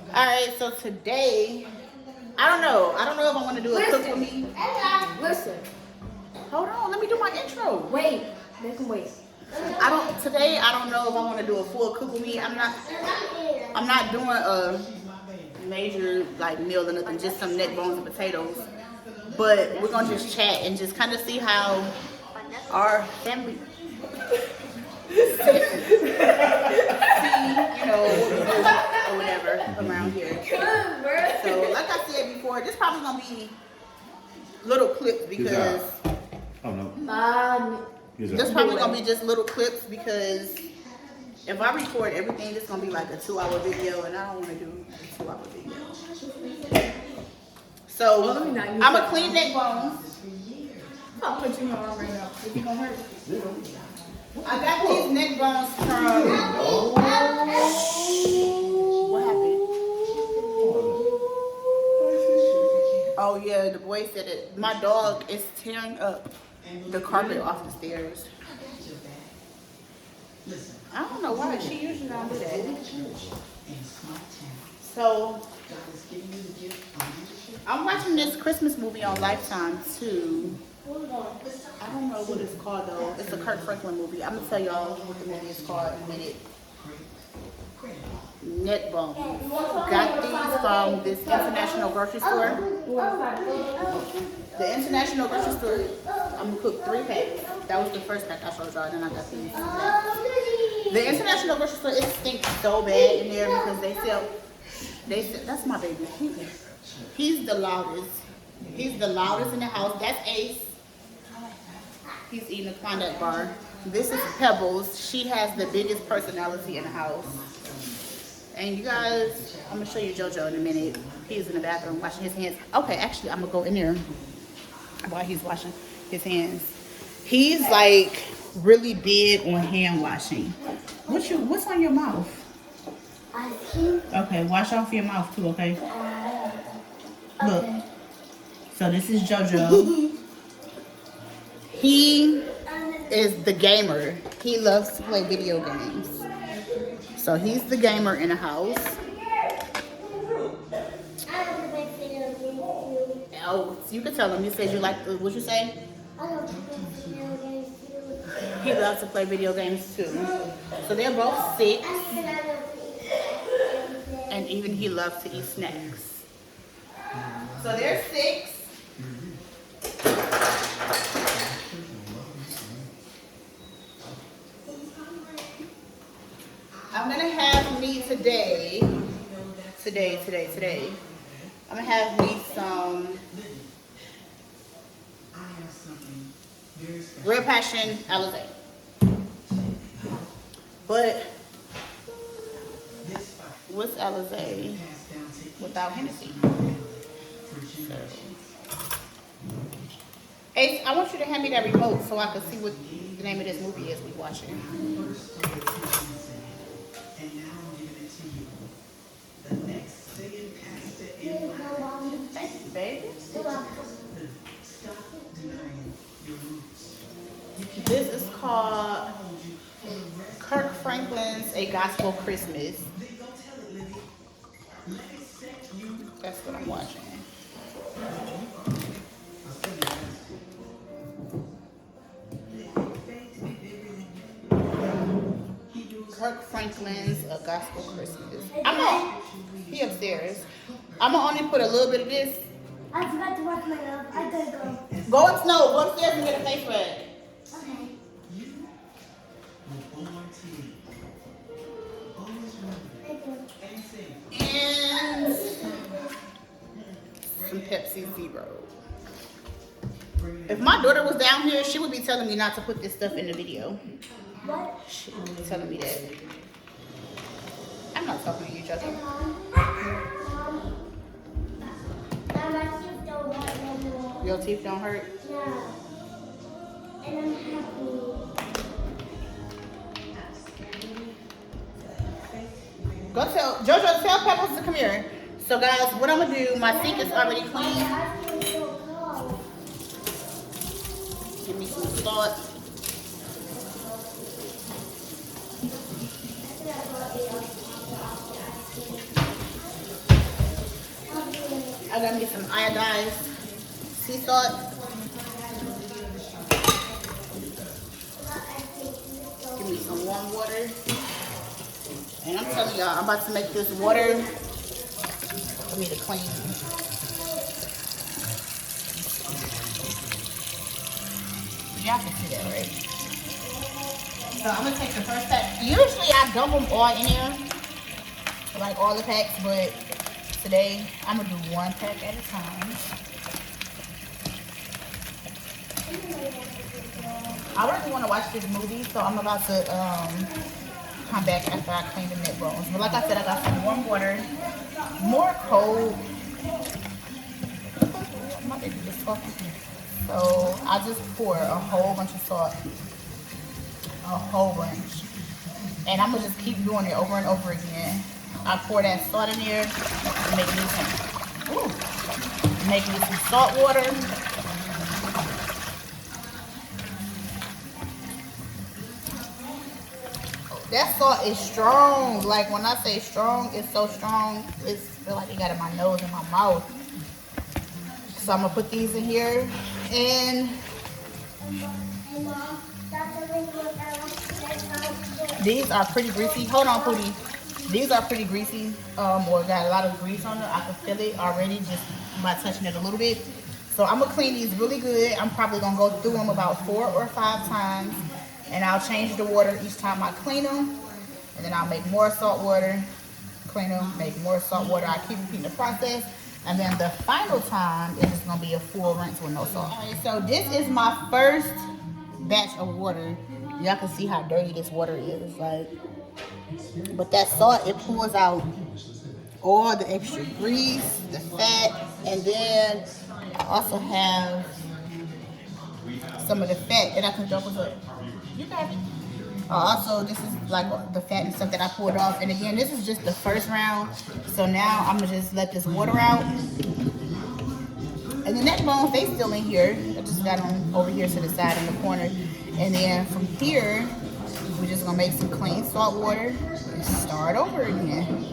Alright, so today, I don't know. I don't know if I want to do a cook with me. Listen. Hold on, let me do my intro. Wait. Make him wait. Today I don't know if I want to do a full cook with me. I'm not doing a major like meal or nothing, just some neck bones and potatoes. But we're gonna just chat and just kind of see how our family see, you know, what we do or whatever around here. So like I said before, this probably gonna be little clips because Oh no. this probably gonna be just little clips because if I record everything, it's gonna be like a 2-hour video, and I don't want to do a 2-hour video. So I'm gonna clean neck bones. I'll put you in my arm right now. Is he gonna hurt? I got these neck bones from. What happened? Oh yeah, the boy said it. My dog is tearing up the carpet off the stairs. I don't know why. She usually don't do that. So I'm watching this Christmas movie on Lifetime too. I don't know what it's called though. It's a Kirk Franklin movie. I'm gonna tell y'all what the movie is called in a minute. Neck bones. Got these from this international grocery store. The international grocery store. I'm gonna cook 3 packs. That was the first pack I showed y'all. Then I got these. The international grocery store, it stinks so bad in there because they sell. That's my baby. He's the loudest. He's the loudest in the house. That's Ace. He's eating a Klondike bar. This is Pebbles. She has the biggest personality in the house. And you guys, I'm gonna show you JoJo in a minute. He's in the bathroom washing his hands. Okay, actually, I'm gonna go in there while he's washing his hands. He's like really big on hand washing. What's on your mouth? Okay, wash off your mouth too, okay? Look. So this is JoJo. He is the gamer. He loves to play video games. So he's the gamer in the house. Oh, you can tell him. You said you like the, what'd you say? He loves to play video games too. So they're both 6. And even he loves to eat snacks. So they're 6. I'm gonna have me today. I'm gonna have me some Real Passion Alizé. But what's Alizé without Hennessy? So, Ace, I want you to hand me that remote so I can see what the name of this movie is we watching. Thank you, baby. This is called Kirk Franklin's A Gospel Christmas. That's what I'm watching. Kirk Franklin's A Gospel Christmas. He upstairs. I'm gonna only put a little bit of this. I forgot to wash my mouth. I gotta go. Go upstairs and get a face rag. Okay. And some Pepsi Zero. If my daughter was down here, she would be telling me not to put this stuff in the video. What? She would be telling me that. I'm not talking to you, Justin. Your teeth don't hurt? Yeah. And I'm happy. Go tell JoJo, tell Pebbles to come here. So guys, what I'm gonna do, my sink is already clean. Give me some salt. I got me some iodized sea salt. Give me some warm water. And I'm telling y'all, I'm about to make this water for me to clean. Y'all can see that, right? So I'm gonna take the first pack. Usually I dump them all in here, like all the packs, but today I'm gonna do one pack at a time. I really want to watch this movie, so I'm about to come back after I clean the neck bones. But like I said, I got some warm water, more cold. My baby just talking. So I just pour a whole bunch of salt, a whole bunch, and I'm gonna just keep doing it over and over again. I pour that salt in there, make me some salt water. That salt is strong. Like when I say strong, it's so strong. It's feel like it got in my nose and my mouth. So I'm gonna put these in here, and these are pretty greasy. Hold on, Pootie. These are pretty greasy, or got a lot of grease on them. I can feel it already just by touching it a little bit. So I'm gonna clean these really good. I'm probably gonna go through them about 4 or 5 times, and I'll change the water each time I clean them, and then I'll make more salt water, clean them, make more salt water. I keep repeating the process, and then the final time is just gonna be a full rinse with no salt. All right, so this is my first batch of water. Y'all can see how dirty this water is, like. But that salt, it pulls out all the extra grease, the fat, and then I also have some of the fat that I can dump with it. You got it. Also, this is like the fat and stuff that I pulled off. And again, this is just the first round. So now I'm gonna just let this water out. And the neck bones, they still in here. I just got them over here to the side in the corner. And then from here, we're just gonna make some clean salt water and start over again.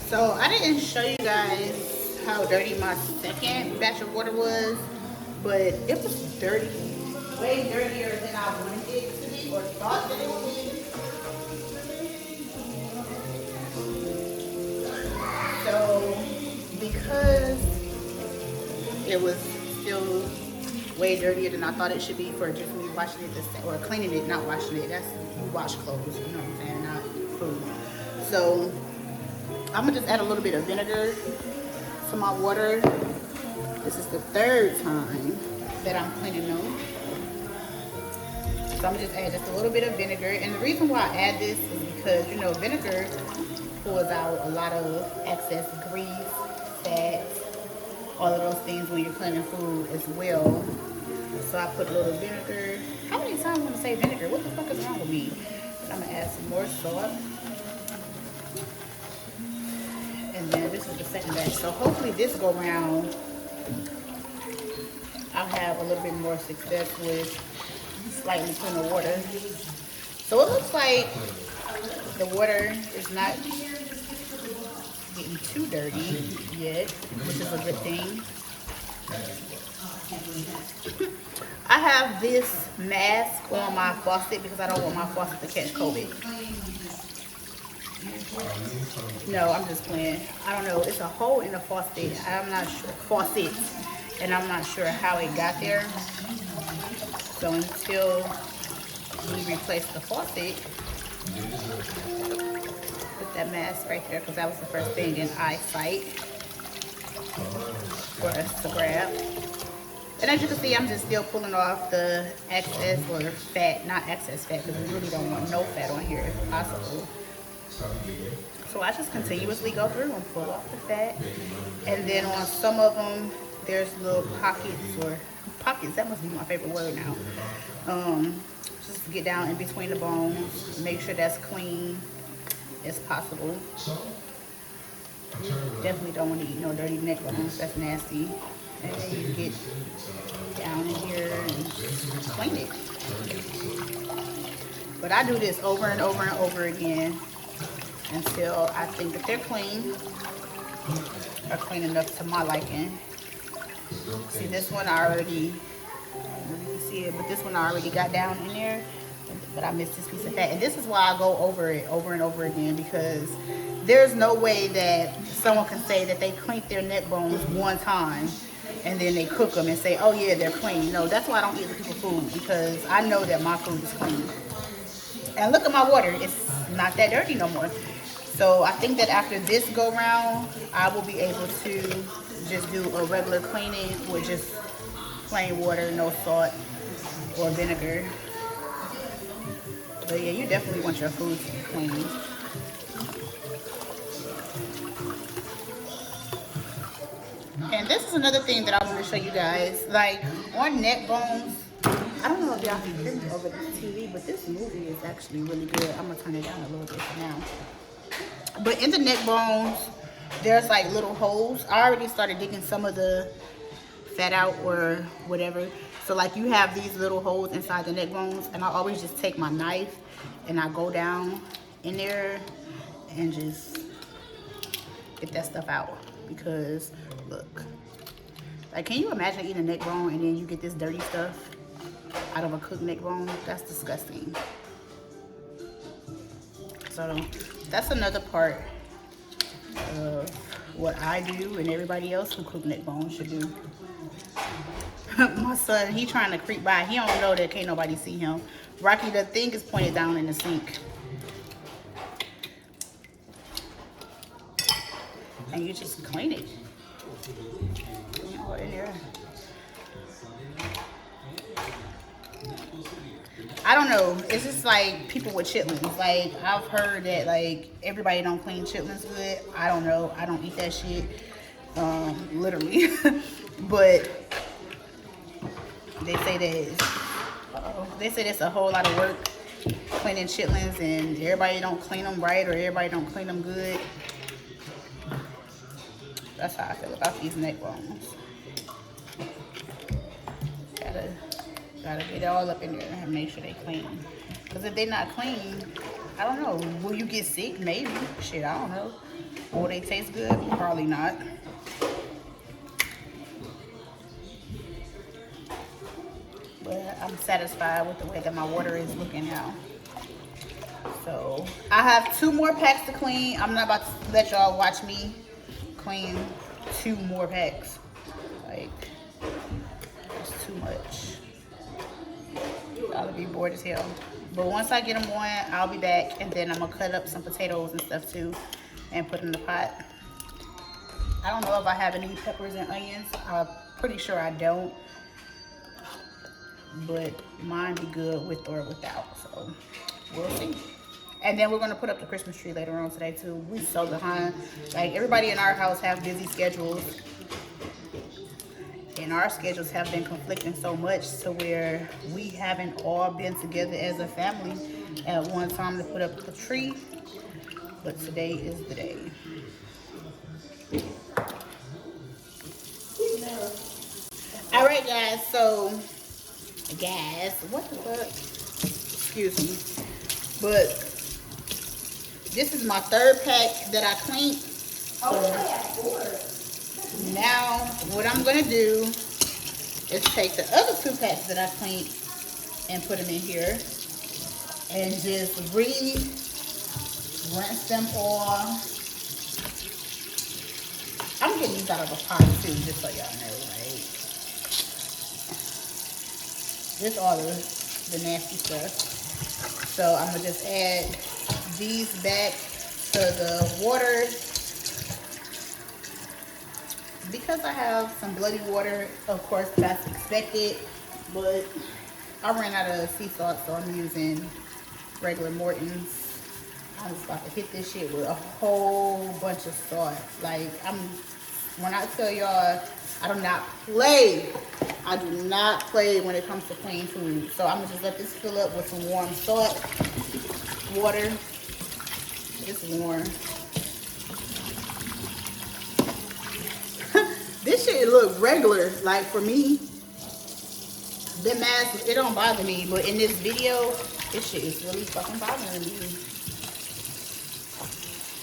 So I didn't show you guys how dirty my second batch of water was, but it was dirty, way dirtier than I wanted it to be or thought that it would be. So because it was still way dirtier than I thought it should be for just me washing it or cleaning it, not washing it. That's you wash clothes, you know what I'm saying, not food. So I'm gonna just add a little bit of vinegar to my water. This is the 3rd time that I'm cleaning them. So I'm gonna just add just a little bit of vinegar. And the reason why I add this is because, you know, vinegar pulls out a lot of excess grease, fat, all of those things when you're cleaning food as well. So I put a little vinegar. How many times am I gonna say vinegar? What the fuck is wrong with me? I'm gonna add some more salt. And then this is the second batch. So hopefully this go round, I'll have a little bit more success with slightly cleaner water. So it looks like the water is not getting too dirty yet, which is a good thing. I have this mask on my faucet because I don't want my faucet to catch COVID. No, I'm just playing. I don't know. It's a hole in the faucet. I'm not sure. Faucet. And I'm not sure how it got there. So until we replace the faucet, put that mask right there because that was the first thing in eyesight for us to grab. And as you can see, I'm just still pulling off the excess or fat, not excess fat because we really don't want no fat on here if possible. So I just continuously go through and pull off the fat. And then on some of them, there's little pockets, or pockets, that must be my favorite word now. Just get down in between the bones. Make sure that's clean as possible. Definitely don't want to eat no dirty neck bones. That's nasty. And then you get down in here and clean it. But I do this over and over and over again until I think that they're clean, or clean enough to my liking. See, this one I already, you can see it, but this one I already got down in there, but I missed this piece of fat. And this is why I go over it over and over again, because there's no way that someone can say that they cleaned their neck bones one time and then they cook them and say, oh yeah, they're clean. No, that's why I don't eat other people's food, because I know that my food is clean. And look at my water, it's not that dirty no more. So I think that after this go round, I will be able to just do a regular cleaning with just plain water, no salt or vinegar. But yeah, you definitely want your food to be clean. And this is another thing that I want to show you guys. Like on neck bones, I don't know if y'all can hear me over the TV, but this movie is actually really good. I'm gonna turn it down a little bit for now. But in the neck bones, there's like little holes. I already started digging some of the fat out or whatever. So like you have these little holes inside the neck bones, and I always just take my knife and I go down in there and just get that stuff out. Because look, like, can you imagine eating a neck bone and then you get this dirty stuff out of a cooked neck bone? That's disgusting. So that's another part of what I do and everybody else who cook neck bones should do. My son, he trying to creep by. He don't know that can't nobody see him. Rocky, the thing is pointed down in the sink. And you just clean it. In there. I don't know. It's just like people with chitlins. Like, I've heard that like everybody don't clean chitlins good. I don't know. I don't eat that shit. Literally. But they say that it's a whole lot of work cleaning chitlins, and everybody don't clean them right, or everybody don't clean them good. That's how I feel about these neck bones. Gotta get it all up in there and make sure they clean. Because if they're not clean, I don't know. Will you get sick? Maybe. Shit, I don't know. Will they taste good? Probably not. But I'm satisfied with the way that my water is looking now. So I have 2 more packs to clean. I'm not about to let y'all watch me clean 2 more packs. Like, it's too much. I'll be bored as hell. But once I get them going, I'll be back, and then I'm gonna cut up some potatoes and stuff too and put in the pot. I don't know if I have any peppers and onions. I'm pretty sure I don't, but mine be good with or without, so we'll see. And then we're gonna put up the Christmas tree later on today too. We so behind. Like, everybody in our house have busy schedules, and our schedules have been conflicting so much to where we haven't all been together as a family at one time to put up the tree. But today is the day. All right, guys. So, guys, what the fuck? Excuse me. But this is my 3rd pack that I cleaned. So, now, what I'm going to do is take the other 2 packs that I cleaned and put them in here and just rinse them off. I'm getting these out of a pot too, just so y'all know, right? Just all the nasty stuff. So I'm going to just add these back to the water. Because I have some bloody water, of course, that's expected, but I ran out of sea salt, so I'm using regular Morton's. I was about to hit this shit with a whole bunch of salt. Like, when I tell y'all, I do not play I do not play when it comes to clean food. So I'm gonna just let this fill up with some warm salt, water. It's warm. This shit look regular, like for me. The mask, it don't bother me, but in this video, this shit is really fucking bothering me.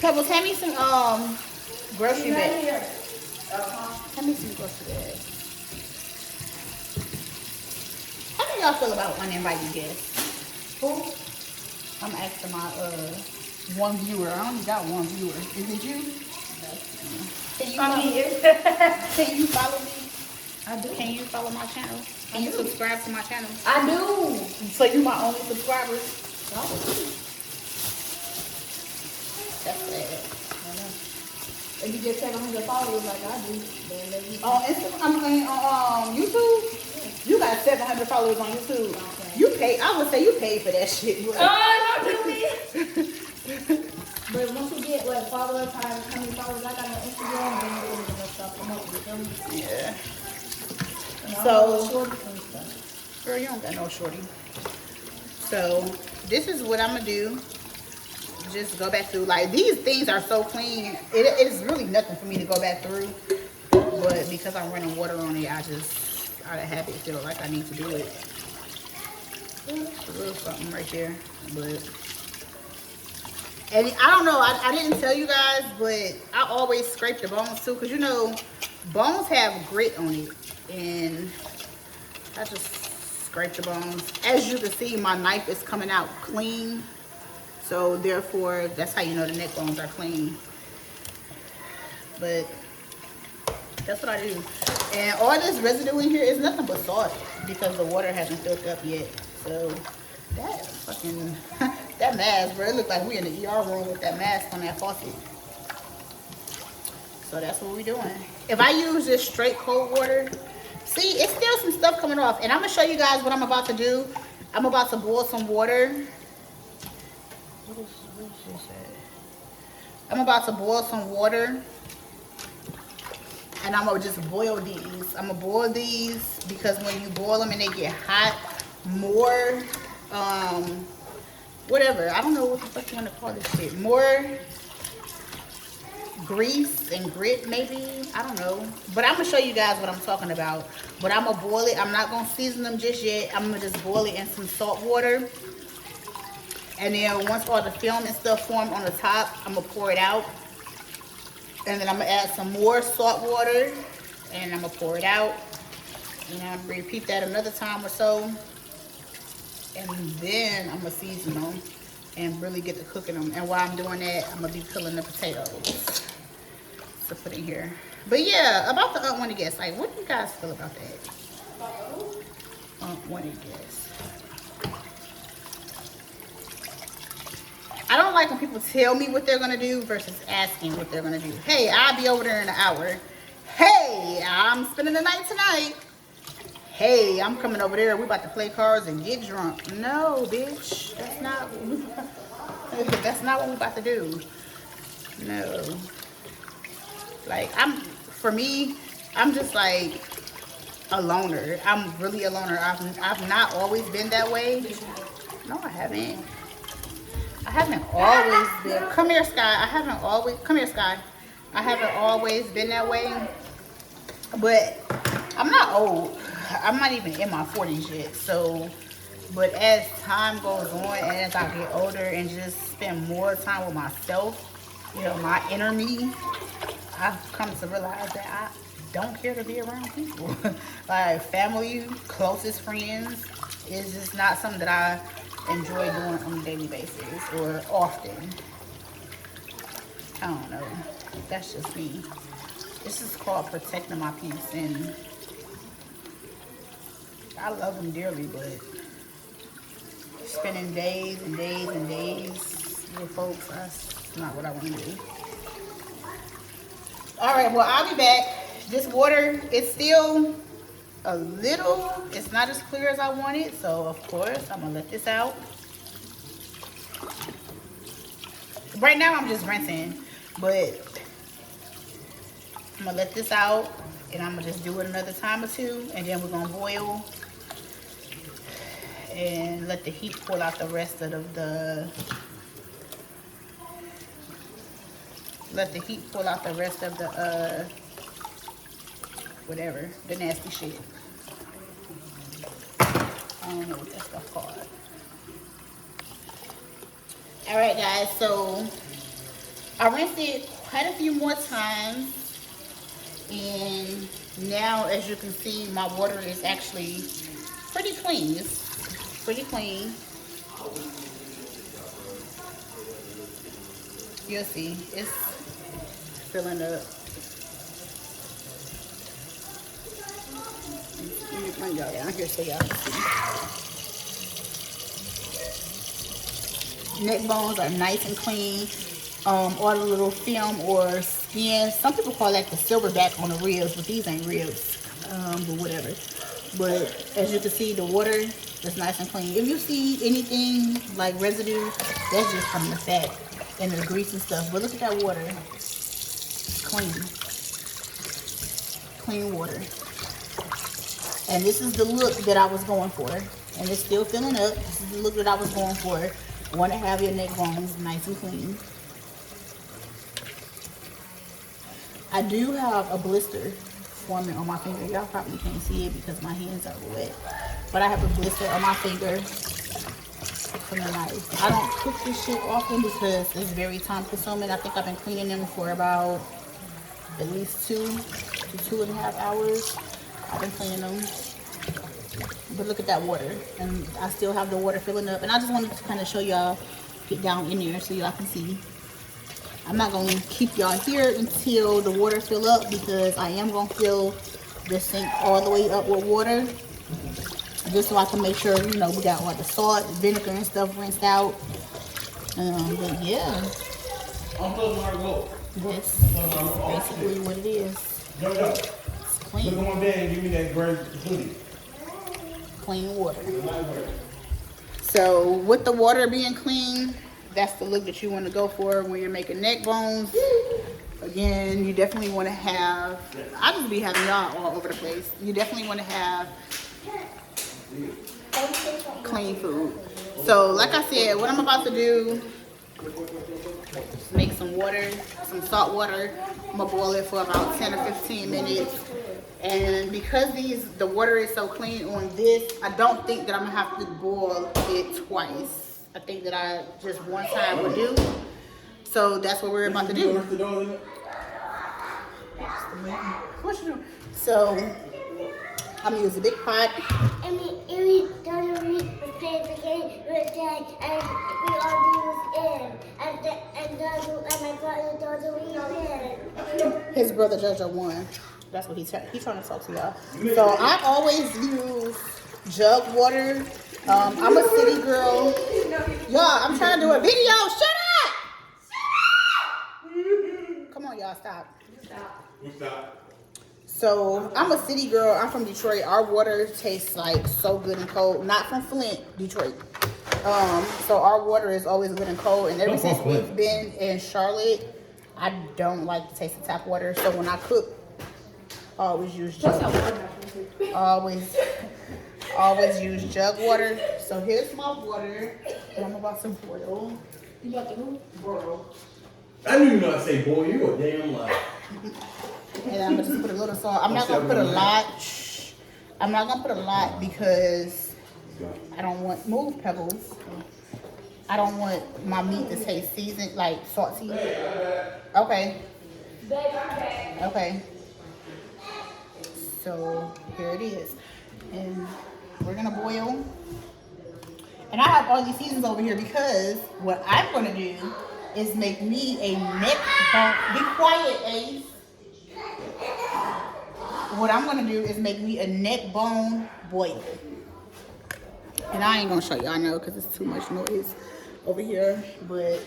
Pebbles, hand me some grocery bag. Hand me some grocery bag. How do y'all feel about uninvited guests? Who? I'm asking my one viewer. I only got one viewer. Is it you? Can you follow me? I do. Can you follow my channel? Can you subscribe to my channel? I do. So you my only subscriber? That's bad. If you get 700 followers like I do, then maybe. On Instagram, I mean on YouTube, you got 700 followers on YouTube. Okay. You pay. I would say you paid for that shit. Bro. Oh, don't do me. But once you get like followers, how many followers I got on Instagram, then you're gonna stuff come up. You feel me? Yeah. And So- all those shorties and stuff. Girl, you don't got no shorty. So this is what I'm gonna do. Just go back through. Like these things are so clean. It is really nothing for me to go back through. But because I'm running water on it, I just out of habit feel like I need to do it. A little something right there, but. And I don't know, I didn't tell you guys, but I always scrape the bones too, because you know, bones have grit on it. And I just scrape the bones. As you can see, my knife is coming out clean. So therefore, that's how you know the neck bones are clean. But that's what I do. And all this residue in here is nothing but salt, because the water hasn't filled up yet. So that fucking, that mask, bro, it looked like we in the ER room with that mask on that faucet. So that's what we doing. If I use this straight cold water, see, it's still some stuff coming off. And I'm gonna show you guys what I'm about to do. I'm about to boil some water. What is this at? I'm about to boil some water. And I'm gonna just boil these. I'm gonna boil these because when you boil them and they get hot, more whatever, I don't know what the fuck you want to call this shit, more grease and grit maybe, I don't know, but I'm gonna show you guys what I'm talking about. But I'm gonna boil it. I'm not gonna season them just yet. I'm gonna just boil it in some salt water, and then once all the film and stuff form on the top, I'm gonna pour it out, and then I'm gonna add some more salt water, and I'm gonna pour it out, and I'm gonna repeat that another time or so. And then I'm gonna season them and really get to cooking them. And while I'm doing that, I'm gonna be peeling the potatoes to put in here. But yeah, about the unwanted guests, like, what do you guys feel about that? Unwanted guests. I don't like when people tell me what they're gonna do versus asking what they're gonna do. Hey, I'll be over there in an hour. Hey, I'm spending the night tonight. Hey, I'm coming over there. We about to play cards and get drunk. No, bitch. That's not what we about to do. No. Like, for me, I'm just like a loner. I'm really a loner. I've not always been that way. No, I haven't. I haven't always been. Come here, Sky. Come here, Sky. I haven't always been that way. But I'm not old. I'm not even in my 40s yet, so, but as time goes on and as I get older and just spend more time with myself, you know, my inner me, I've come to realize that I don't care to be around people. Like family, closest friends, is just not something that I enjoy doing on a daily basis or often. I don't know. That's just me. This is called protecting my peace, and I love them dearly, but spending days and days and days with folks, that's not what I want to do. All right, well, I'll be back. This water is still a little, it's not as clear as I want it, so of course, I'm going to let this out. Right now, I'm just rinsing, but I'm going to let this out And I'm gonna just do it another time or two, and then we're gonna boil and let the heat pull out the rest of the whatever, the nasty shit. I don't know what that stuff called. All right, guys, so I rinsed it quite a few more times, and now, as you can see, my water is actually pretty clean. It's pretty clean. You'll see, it's filling up. Let me bring y'all down here so y'all can see. Neck bones are nice and clean. All the little film or skin. Some people call that the silverback on the ribs, but these ain't ribs. But whatever. But as you can see, the water is nice and clean. If you see anything like residue, that's just from the fat and the grease and stuff. But look at that water. It's clean. Clean water. And this is the look that I was going for. And it's still filling up. This is the look that I was going for. Want to have your neck bones nice and clean. I do have a blister forming on my finger. Y'all probably can't see it because my hands are wet. But I have a blister on my finger from the knife. I don't cook this shit often because it's very time consuming. I think I've been cleaning them for about at least 2 to 2.5 hours. I've been cleaning them. But look at that water. And I still have the water filling up. And I just wanted to kind of show y'all, get down in there so y'all can see. I'm not going to keep y'all here until the water fill up because I am going to fill the sink all the way up with water. Just so I can make sure, you know, we got all the salt, vinegar and stuff rinsed out. But yeah. This is basically what it is. It's clean. Look on there and give me that gray hoodie. Clean water. So with the water being clean, that's the look that you want to go for when you're making neck bones. Again, you definitely want to have, I just be having y'all all over the place. You definitely want to have clean food. So like I said, what I'm about to do is make some water, some salt water. I'm gonna boil it for about 10 or 15 minutes. And because the water is so clean on this, I don't think that I'm gonna have to boil it twice. I think that I just one time would do. So that's what we're about to do. What you doing? So I'm gonna use a big pot. I mean, Erie doesn't read the game with Dad, and we all use in. And my brother doesn't read in. His brother Jojo won. That's what he's trying to talk to y'all. So I always use jug water. I'm a city girl. Y'all, I'm trying to do a video. Shut up! Come on, y'all, stop. Stop. So I'm a city girl. I'm from Detroit. Our water tastes like so good and cold. Not from Flint, Detroit. So our water is always good and cold. And ever since we've been in Charlotte, I don't like the taste of tap water. So when I cook, I always use jug water. Always use jug water. So here's my water that I'm about to boil. You got the who? Boil. I knew you not to say boy, you a damn lie. And I'm gonna just put a little salt. I'm not gonna put a lot. I'm not gonna put a lot because I don't want pebbles. I don't want my meat to taste seasoned, like salty. Okay. Okay. So here it is. And we're gonna boil. And I have all these seasons over here because what I'm gonna do is make me a neck bone. Be quiet, Ace. What I'm gonna do is make me a neck bone boil. And I ain't gonna show y'all now because it's too much noise over here. But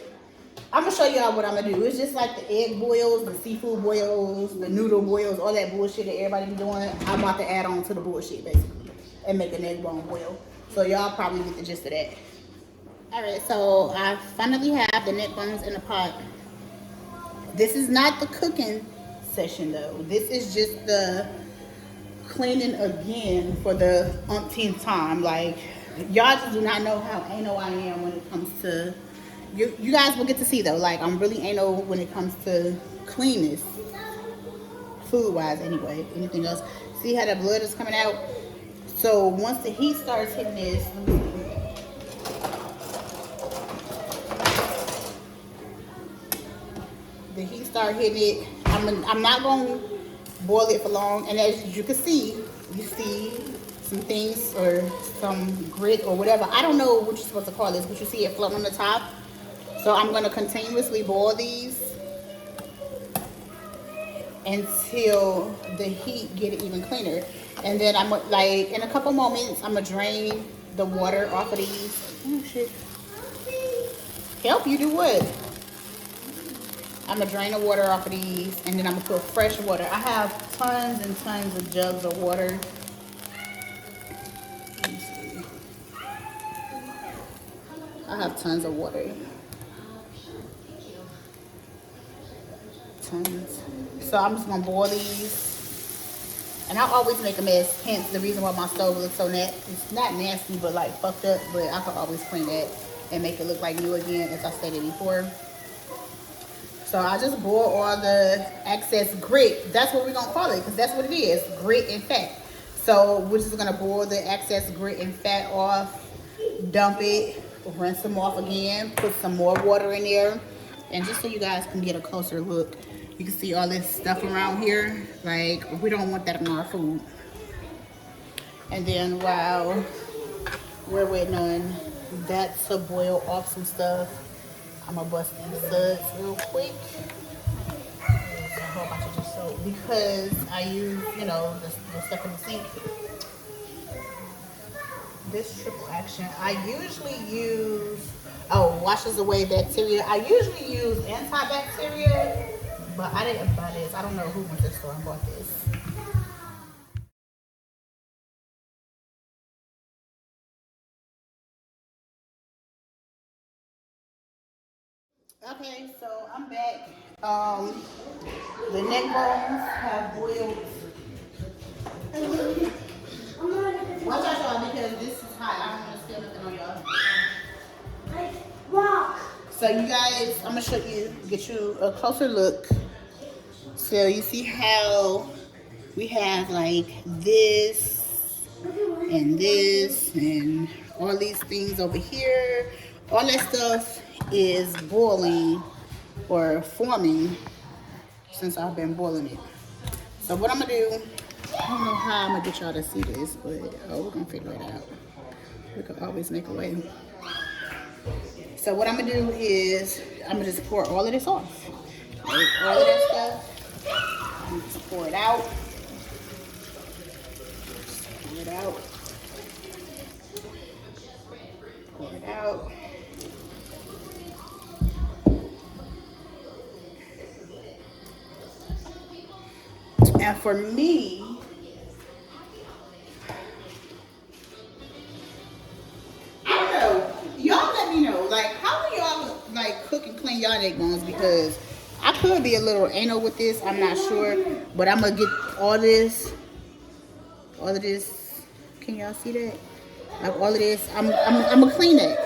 I'm gonna show y'all what I'm gonna do. It's just like the egg boils, the seafood boils, the noodle boils, all that bullshit that everybody be doing. I'm about to add on to the bullshit basically and make a neck bone boil. So y'all probably get the gist of that. Alright, so I finally have the neck bones in the pot. This is not the cooking session though. This is just the cleaning again for the umpteenth time. Like, y'all just do not know how anal I am when it comes to, you guys will get to see though, like I'm really anal when it comes to cleanness, food wise anyway. Anything else, see how the blood is coming out? So once the heat starts hitting this, let me see. The heat start hitting it, I'm not gonna boil it for long, and as you can see, you see some things or some grit or whatever. I don't know what you're supposed to call this, but you see it floating on the top. So I'm gonna continuously boil these until the heat get it even cleaner. And then I'm like, in a couple moments, I'm gonna drain the water off of these. Oh shit. Help you do what? I'm gonna drain the water off of these, and then I'm gonna put fresh water. I have tons and tons of jugs of water. Let me see. I have tons of water. Tons. So I'm just gonna boil these. And I always make a mess, hence the reason why my stove looks so nasty. It's not nasty, but like fucked up, but I can always clean that and make it look like new again, as I stated before. So I just boil all the excess grit. That's what we're gonna call it, because that's what it is, grit and fat. So we're just gonna boil the excess grit and fat off, dump it, rinse them off again, put some more water in there. And just so you guys can get a closer look, you can see all this stuff around here. Like, we don't want that in our food. And then while we're waiting on that to boil off some stuff, I'm gonna bust these suds real quick. There's a whole bunch of just soap because I use, you know, the stuff in the sink. This triple action, I usually use, washes away bacteria. I usually use antibacterial, but I didn't buy this. I don't know who went to the store and bought this. Okay, so I'm back. The neck bones have boiled. Watch out, y'all, because this is hot. I don't want to spill nothing on y'all. So you guys, I'm gonna show you, get you a closer look. So you see how we have like this and all these things over here. All that stuff is boiling or forming since I've been boiling it. So what I'm gonna do, I don't know how I'm gonna get y'all to see this, but we're gonna figure it out. We can always make a way. So what I'm gonna do is I'm gonna just pour all of this off. Like all of that stuff. I'm just pour it out. Just pour it out. Pour it out. And for me, I don't know. Y'all let me know. Like, how do y'all like cook and clean y'all neck bones? Because I could be a little anal with this. I'm not sure, but I'm gonna get all of this. Can y'all see that? Like all of this. I'm gonna clean it.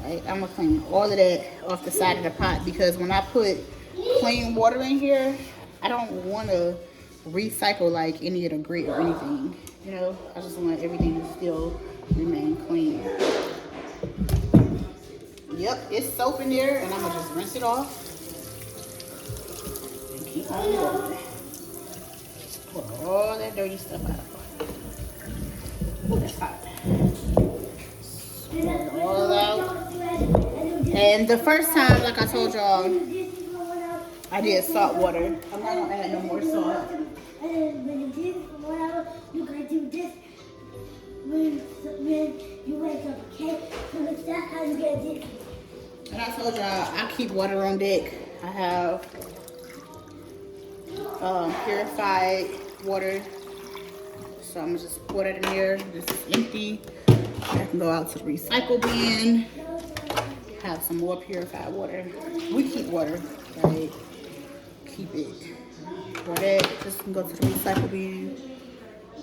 Right? I'm gonna clean all of that off the side of the pot, because when I put clean water in here, I don't want to recycle like any of the grit or anything, you know. I just want everything to still remain clean. Yep, it's soap in there, and I'm gonna just rinse it off and keep on going. Pour all that dirty stuff out. Ooh, that's hot. Pour it all out. And the first time, like I told y'all, I did salt water. I'm not gonna add no more salt. And then when you do this for 1 hour, you gotta do this when you wake up, okay? So that's how you get this. And I told y'all, I keep water on deck. I have purified water. So I'm gonna just pour that in there. This is empty. I can go out to the recycle bin. Have some more purified water. We keep water, right? keep it. For that, just can go to the recycle bin.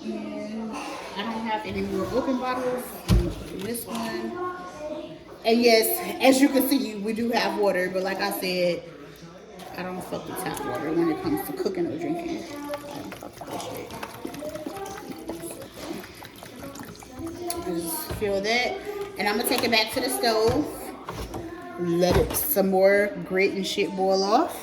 And I don't have any more open bottles. I'm gonna put in this one. And yes, as you can see, we do have water, but like I said, I don't fuck with tap water when it comes to cooking or drinking. I don't fuck with that shit. Just fill that. And I'm gonna take it back to the stove. Let it some more grit and shit boil off.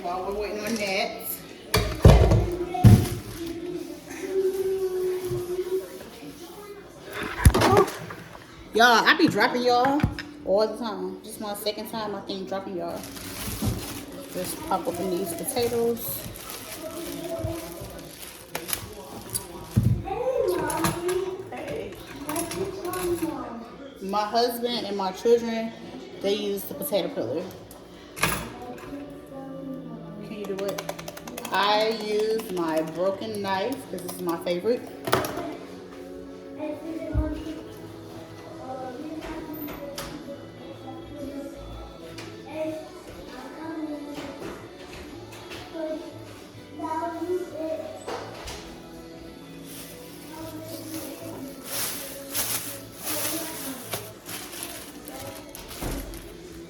While we're waiting on that, y'all, I be dropping y'all all the time. Just my second time, I think, dropping y'all. Just pop open these potatoes. Hey. My husband and my children, they use the potato peeler. Can you do it? I use my broken knife because this is my favorite.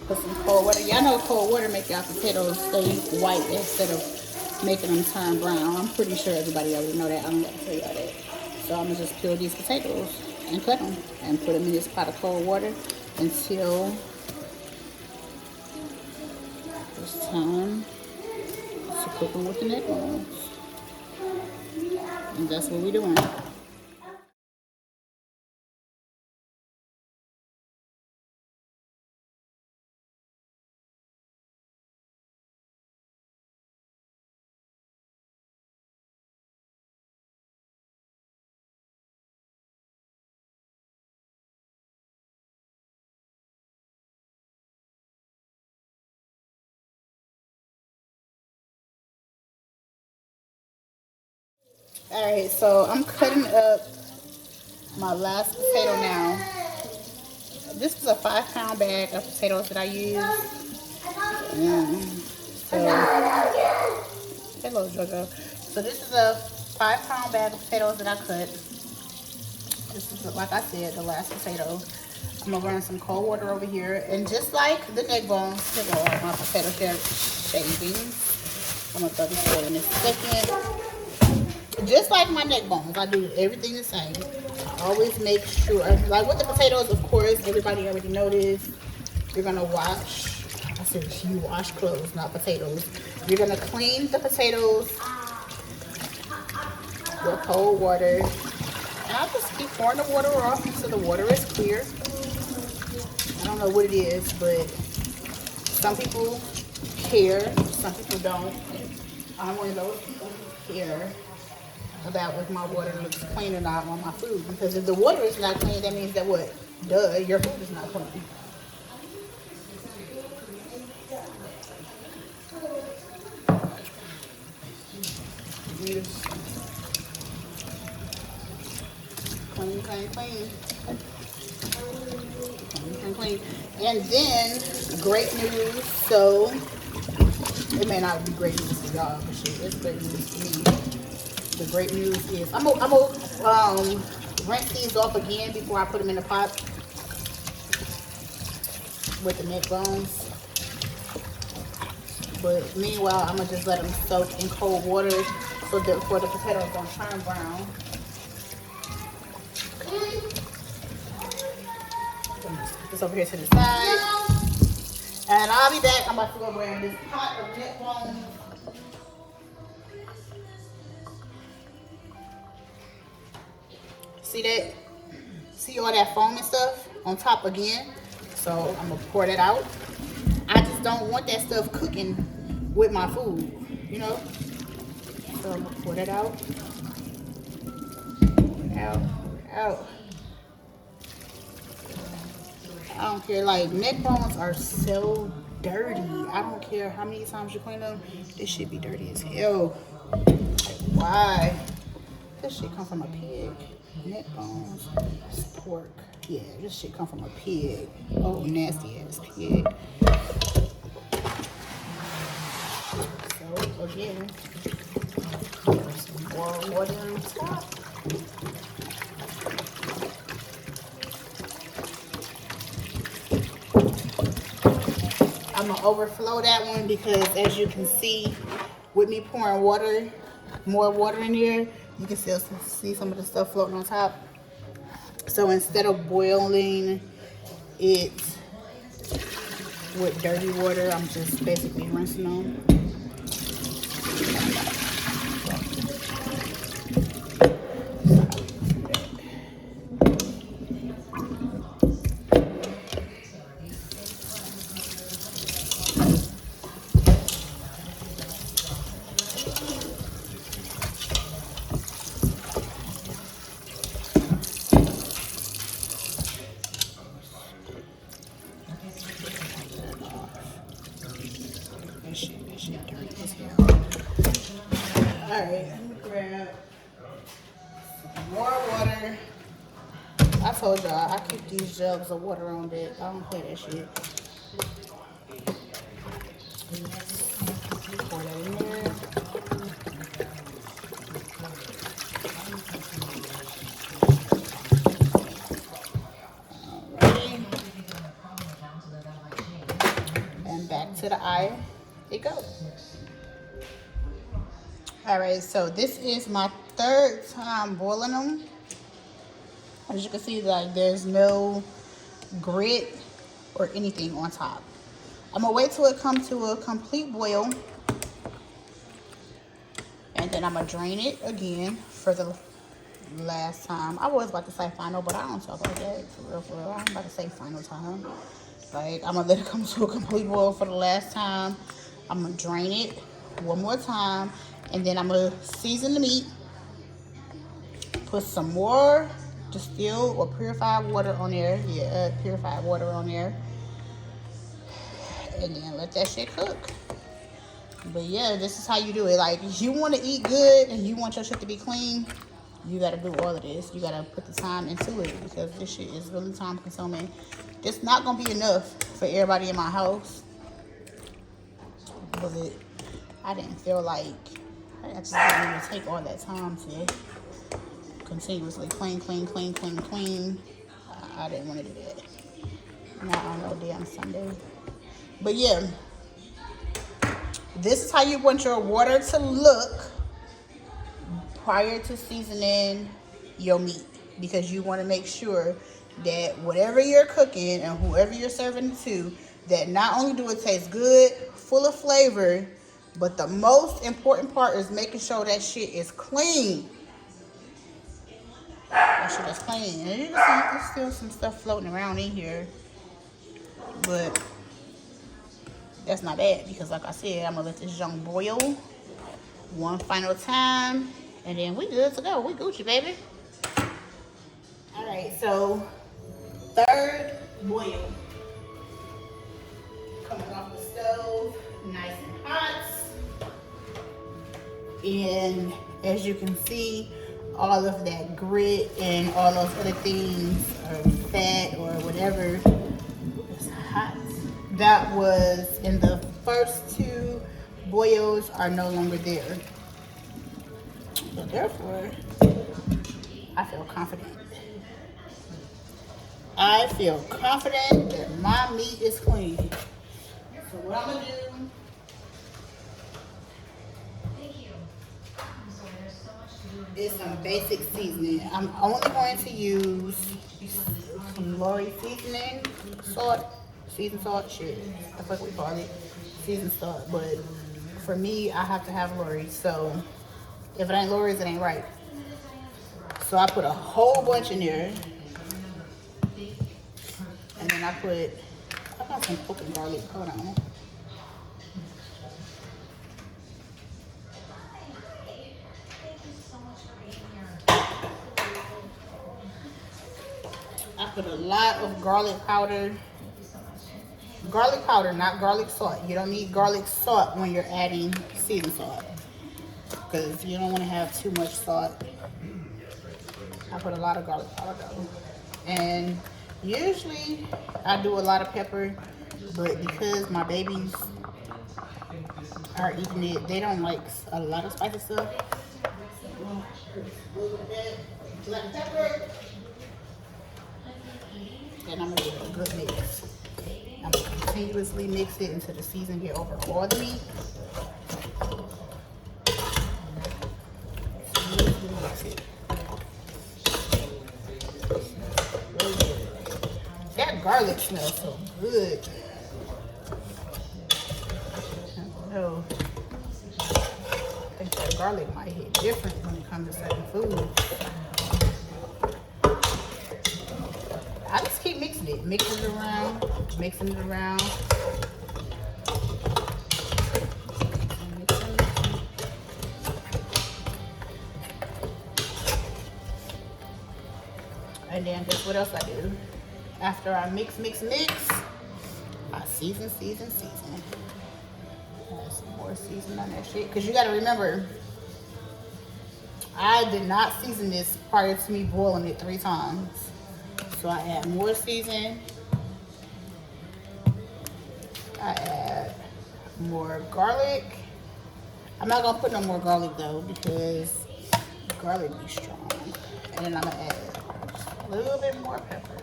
Put some cold water. Y'all know cold water make y'all potatoes stay white instead of making them turn brown. I'm pretty sure everybody already know that. I don't got to tell y'all that. So I'm gonna just peel these potatoes and cut them and put them in this pot of cold water until it's time to cook them with the neck bones. And that's what we're doing. Alright, so I'm cutting up my last potato now. This is a 5-pound bag of potatoes that I use. So, hello JoJo. So this is a 5-pound bag of potatoes that I cut. This is, like I said, the last potato. I'm gonna run some cold water over here, and just like the neck bones, here go all my potato shavings. I'm gonna throw this away in a second. Just like my neck bones, I do everything the same. I always make sure, like with the potatoes, of course, everybody already know this. You're gonna wash, I said you wash clothes, not potatoes. You're gonna clean the potatoes with cold water. And I'll just keep pouring the water off until the water is clear. I don't know what it is, but some people care, some people don't. I'm one of those people who care about if my water looks clean or not on my food. Because if the water is not clean, that means that what? Duh, your food is not clean. Clean, clean, clean. Clean, clean, clean. And then, great news. So, it may not be great news for y'all, but shit, it's great news for me. The great news is I'm gonna rinse these off again before I put them in the pot with the neck bones. But meanwhile, I'm gonna just let them soak in cold water so that before the potatoes don't turn brown. Put this over here to the side, and I'll be back. I'm about to go grab this pot of neck bones. See that? See all that foam and stuff on top again? So I'm gonna pour that out. I just don't want that stuff cooking with my food, you know? So I'm gonna pour that out. Out. I don't care, like neck bones are so dirty. I don't care how many times you clean them, this should be dirty as hell. Like, why? This shit come from a pig. Neck bones. It's pork. Yeah, this shit come from a pig. Oh, nasty ass pig. So again, some more water on top. I'm gonna overflow that one because as you can see, with me pouring water, more water in here, you can still see some of the stuff floating on top. So instead of boiling it with dirty water, I'm just basically rinsing them. That shit dirty as hell. Alright, let me grab some more water. I told y'all I keep these jugs of water on deck. I don't play that shit. Pour that in there. Alrighty. And back to the eye it goes. Alright, so this is my third time boiling them. As you can see, like there's no grit or anything on top. I'm gonna wait till it comes to a complete boil, and then I'm gonna drain it again for the last time. I was about to say final, but I don't talk like that for real. I'm about to say final time. Like I'm gonna let it come to a complete boil for the last time. I'm gonna drain it one more time, and then I'm gonna season the meat. Put some more distilled or purified water on there. Yeah, purified water on there. And then let that shit cook. But yeah, this is how you do it. Like, if you want to eat good and you want your shit to be clean, you got to do all of this. You got to put the time into it because this shit is really time consuming. It's not going to be enough for everybody in my house. But I didn't feel like, I just didn't even take all that time to continuously clean. I didn't want to do that. Not on no damn Sunday. But yeah, this is how you want your water to look prior to seasoning your meat, because you want to make sure that whatever you're cooking and whoever you're serving it to, that not only do it taste good, full of flavor, but the most important part is making sure that shit is clean. That shit is clean. And you can see there's still some stuff floating around in here, but that's not bad because, like I said, I'm gonna let this junk boil one final time, and then we good to go. We Gucci, baby. All right, so third boil, coming off the stove, nice and hot, and as you can see, all of that grit and all those other things, or fat or whatever, is hot. That was in the first two boils are no longer there. So therefore, I feel confident. I feel confident that my meat is clean. So what I'm gonna do, is some basic seasoning. I'm only going to use some Lori seasoning, salt, seasoned salt, shit, that's what we call it, seasoned salt. But for me, I have to have Lori's. So if it ain't Lori's, it ain't right. So I put a whole bunch in there, and then I got some fucking garlic. Hold on. I put a lot of garlic powder. Garlic powder, not garlic salt. You don't need garlic salt when you're adding seasoned salt. because you don't want to have too much salt. I put a lot of garlic powder though. And usually I do a lot of pepper, but because my babies are eating it, they don't like a lot of spicy stuff. Black pepper. And I'm gonna give it a good mix. I'm gonna continuously mix it until the season get over all the meat. Continuously mix it. Really good. That garlic smells so good. I don't know. I think that garlic might hit different when it comes to certain food. I just keep mixing it, mixing it around. And then guess what else I do? After I mix, I season. Add some more season on that shit. Cause you gotta remember, I did not season this prior to me boiling it 3 times. So I add more season. I add more garlic. I'm not gonna put no more garlic though because garlic be strong. And then I'm gonna add a little bit more pepper.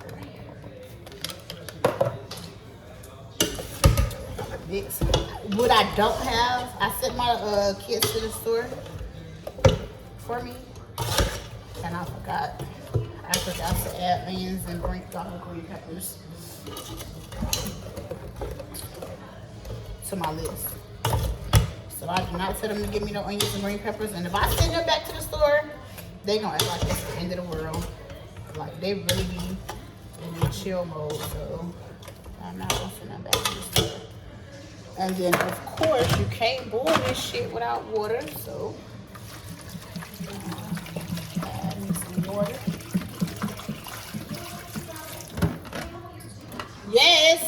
Mix. What I don't have, I sent my kids to the store for me, and I forgot to add onions and green peppers to my list. So I do not tell them to give me no onions and green peppers, and if I send them back to the store, they gonna act like it's the end of the world. Like they really be in the chill mode, so I'm not gonna send them back to the store. And then of course you can't boil this shit without water, so add me some water. Yes!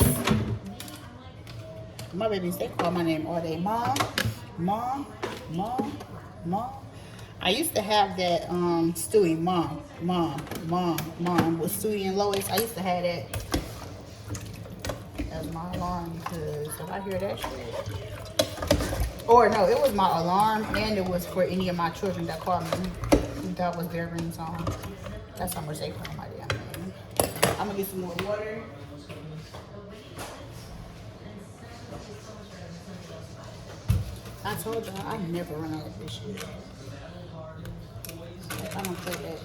My babies, they call my name all day. Mom. I used to have that Stewie, mom, with Stewie and Lois. I used to have that as my alarm because if I hear that shit. Or no, it was my alarm and it was for any of my children that called me. That was their ringtone. That's how much they call my damn name. I'm gonna get some more water. I told y'all I never run out of this shit. Like, I don't play that.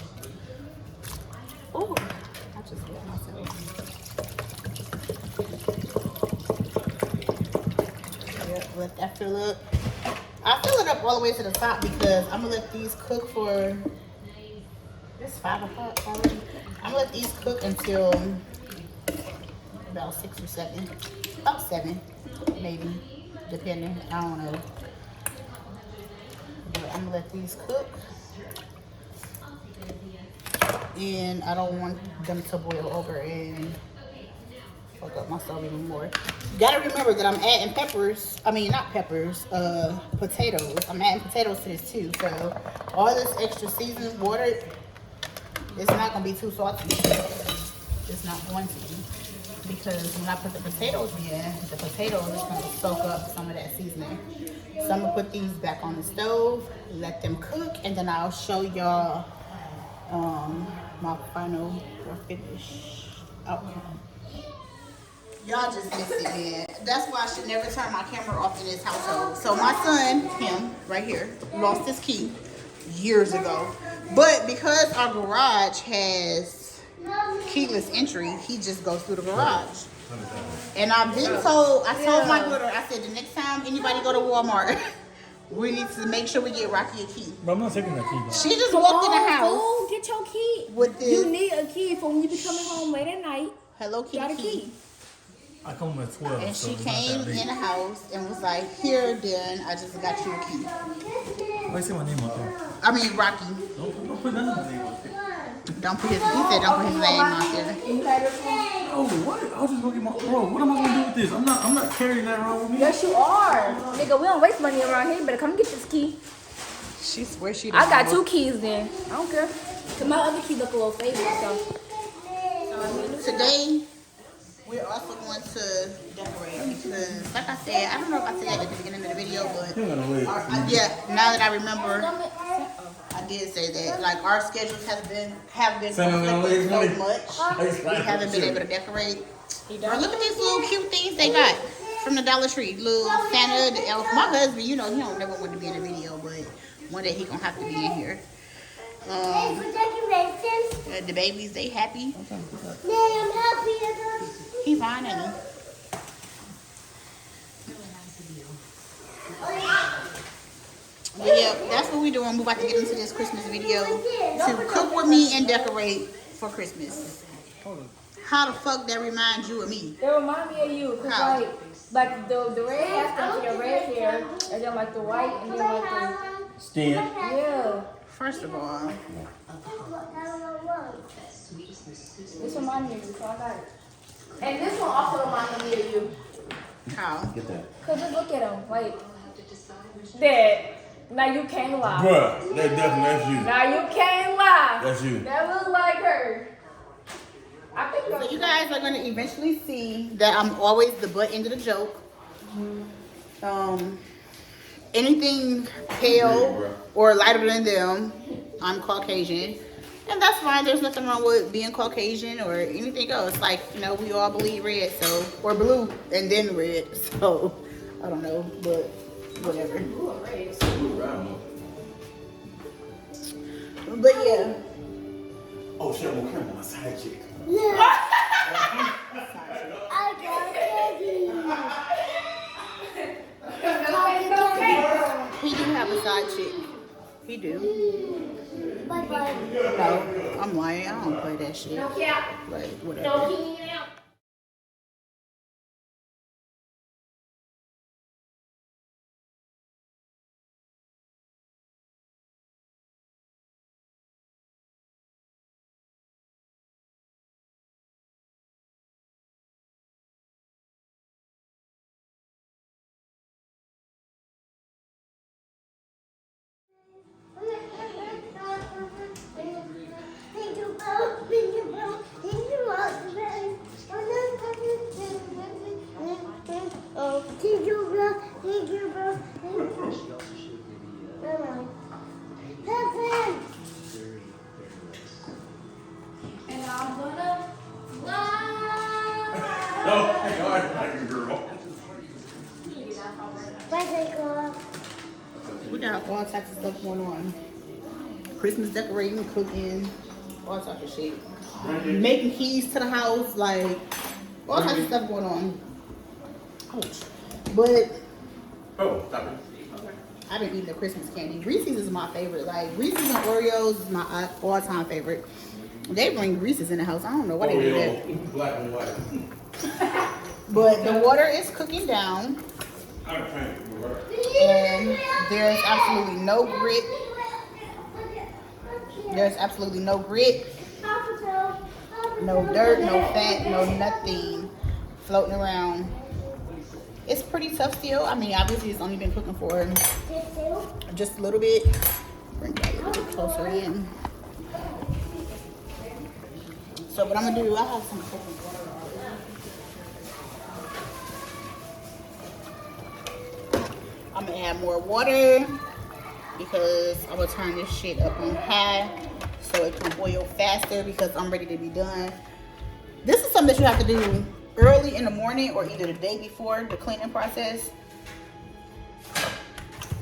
Ooh, I just hit myself. Yep, let that fill up. I fill it up all the way to the top because I'm gonna let these cook for. It's 5 o'clock already. I'm gonna let these cook until about 6 or 7. About 7, maybe, depending. I don't know. But I'm gonna let these cook. And I don't want them to boil over and fuck up my stove even more. You gotta remember that I'm adding potatoes. I'm adding potatoes to this too. So all this extra seasoned water, it's not gonna be too salty. It's not going to be. Because when I put the potatoes in, the potatoes is gonna soak up some of that seasoning. So I'm gonna put these back on the stove, let them cook, and then I'll show y'all my final or finish outcome. Y'all just missed it, man. That's why I should never turn my camera off in this household. So my son, him, right here, lost his key years ago. But because our garage has keyless entry, he just goes through the garage. And I told my daughter, I said, the next time anybody go to Walmart, we need to make sure we get Rocky a key. But I'm not taking that key back. She just walked in the house. Go get your key. With this. You need a key for when you be coming home late at night. Hello Kitty Got a key. I come at 12. And so she it's not came that big. in the house and was like, here, then I just got you a key. Why you say my name up there? I mean, Rocky. Don't put nothing name up there. Don't put his, he said don't put his name out there. Oh, what? I'll just go get my, bro, what am I gonna do with this? I'm not carrying that around with me. Yes, you are. Nigga, we don't waste money around here. You better come get this key. She swears she. I got 2 keys then. I don't care. Cause my other key look a little faded, so. Today, we're also going to decorate because, like I said, I don't know if I said that at the beginning of the video, but yeah, now that I remember, I did say that. Like our schedules have been conflicting so much. We haven't been able to decorate. Girl, look at these little cute things they got from the Dollar Tree. Little Santa, the elf. My husband, you know, he don't never want to be in the video, but one day he gonna have to be in here. The babies, they happy. I'm happy. He fine, ain't he? But yeah, that's what we doing. We're about to get into this Christmas video to cook with me and decorate for Christmas. How the fuck that reminds you of me? They remind me of you, cause How? like the red after your red hair, and then like the white, and then like the Skin. yeah. First of all, This reminds me of you, so I got it. And this one also reminds me of you. how? Get that. Cause just look at them, like that. Now you can't lie. Bruh, that's you. Now you can't lie. That's you. That looks like her. I think So you guys are gonna eventually see that I'm always the butt end of the joke. Anything pale or lighter than them, I'm Caucasian. And that's fine. There's nothing wrong with being Caucasian or anything else. Like, you know, we all bleed red, so, or blue and then red. So, I don't know, but whatever. But yeah. Oh shit, I'm gonna my side chick. I got candy. He do have a side chick. He do. Bye bye. No, I'm lying. I don't play that shit. Like, whatever. Oh, thank you, bro. Thank you, bro. And I'm gonna fly. Oh my god, like a girl. Bye, girl. We got all types of stuff going on. Christmas decorating, cooking, all types of shit. Making keys to the house, like all types of stuff going on. Ouch. But Oh, stop it. I've been eating the Christmas candy. Reese's is my favorite. Like Reese's and Oreos is my all-time favorite. They bring Reese's in the house. I don't know why they do that. Black and white. But the water is cooking down. I'm trying to work. And there's absolutely no grit. There's absolutely no grit, no dirt, no fat, no nothing floating around. It's pretty tough still. I mean, obviously it's only been cooking for just a little bit. Bring that a little bit closer in. So what I'm gonna do, I have some cooking water already. I'm gonna add more water because I'm gonna turn this shit up on high so it can boil faster because I'm ready to be done. This is something that you have to do early in the morning or either the day before the cleaning process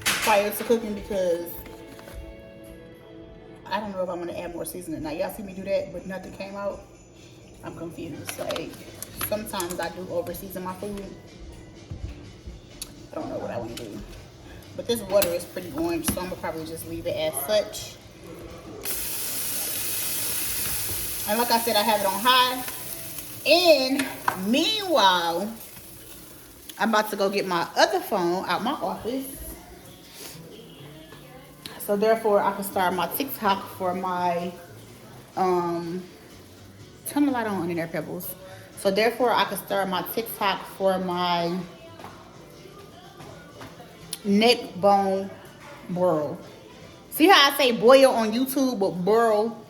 prior to cooking because I don't know if I'm gonna add more seasoning. Now y'all see me do that but nothing came out. I'm confused. Like sometimes I do over season my food. I don't know what I want to do. But this water is pretty orange, so I'm gonna probably just leave it as such. And like I said, I have it on high. And meanwhile, I'm about to go get my other phone out my office. So therefore, I can start my TikTok for my, turn the light on in there, Pebbles. So therefore, I can start my TikTok for my neck bone whirl. See how I say boil on YouTube, but burl,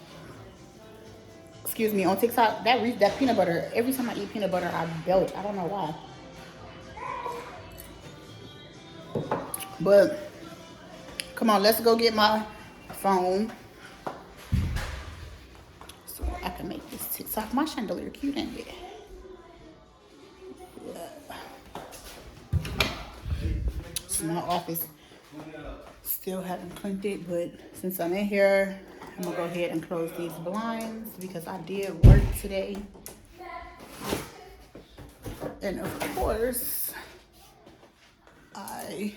excuse me, on TikTok? That peanut butter, every time I eat peanut butter, I belch. I don't know why. But, come on, let's go get my phone. So I can make this TikTok. My chandelier cute, ain't it? So my office still haven't cleaned it, but since I'm in here, I'm gonna go ahead and close these blinds because I did work today. And of course, I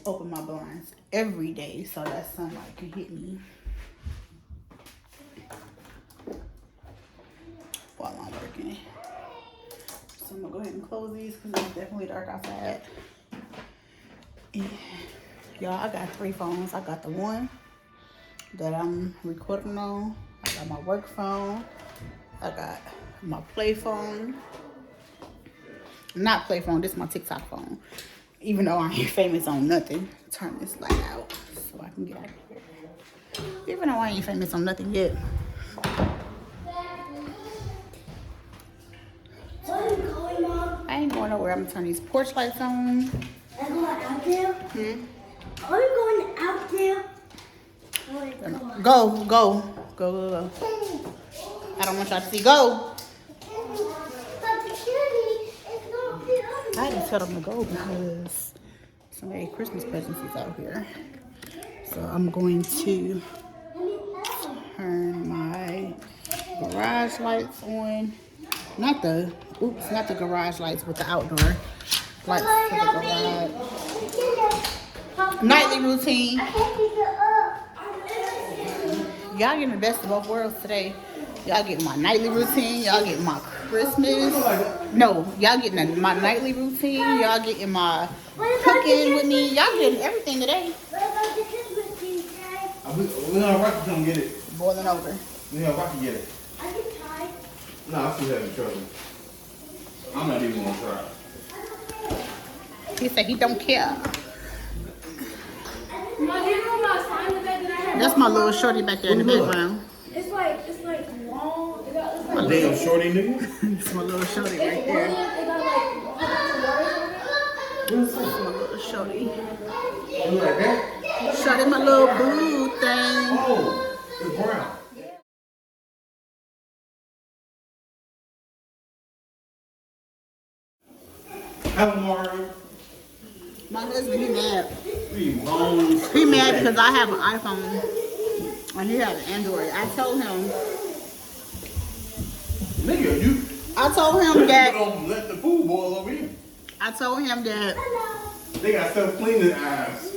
open my blinds every day so that sunlight can hit me while I'm working. So I'm gonna go ahead and close these because it's definitely dark outside. And y'all, I got 3 phones. I got the one that I'm recording on. I got my work phone. I got my play phone. Not play phone, this is my TikTok phone. Even though I ain't famous on nothing. Turn this light out so I can get out of here. Even though I ain't famous on nothing yet. I ain't going nowhere. I'm gonna turn these porch lights on. I'm going out there. Are we going out there? Go. I don't want y'all to see. Go. I had to tell them to go because so many Christmas presents is out here. So I'm going to turn my garage lights on. Not the garage lights, but the outdoor lights for the garage. Nightly routine. Y'all getting the best of both worlds today. Y'all getting my nightly routine. Y'all getting my Christmas. No, y'all getting my nightly routine. Y'all getting my cooking with me. Y'all getting everything today. What about the Christmas tree, Dad? We're gonna Rocky come get it. Boiling over. We're gonna Rocky get it. I can try. No, I still having trouble. I'm not even gonna try. He said he don't care. That's my little shorty back there in the background. It's like long. It got it's like Damn shorty nigga. It's my little shorty right there. it got like This is my little shorty. You like that? Shorty, my little boo thing. Oh, it's brown. Hello, Mario. My husband, he mad. Three bones. He mad because I have an iPhone and he has an Android. I told him Nigga, you that don't let the food boil over here. I told him that They got self cleaning eyes.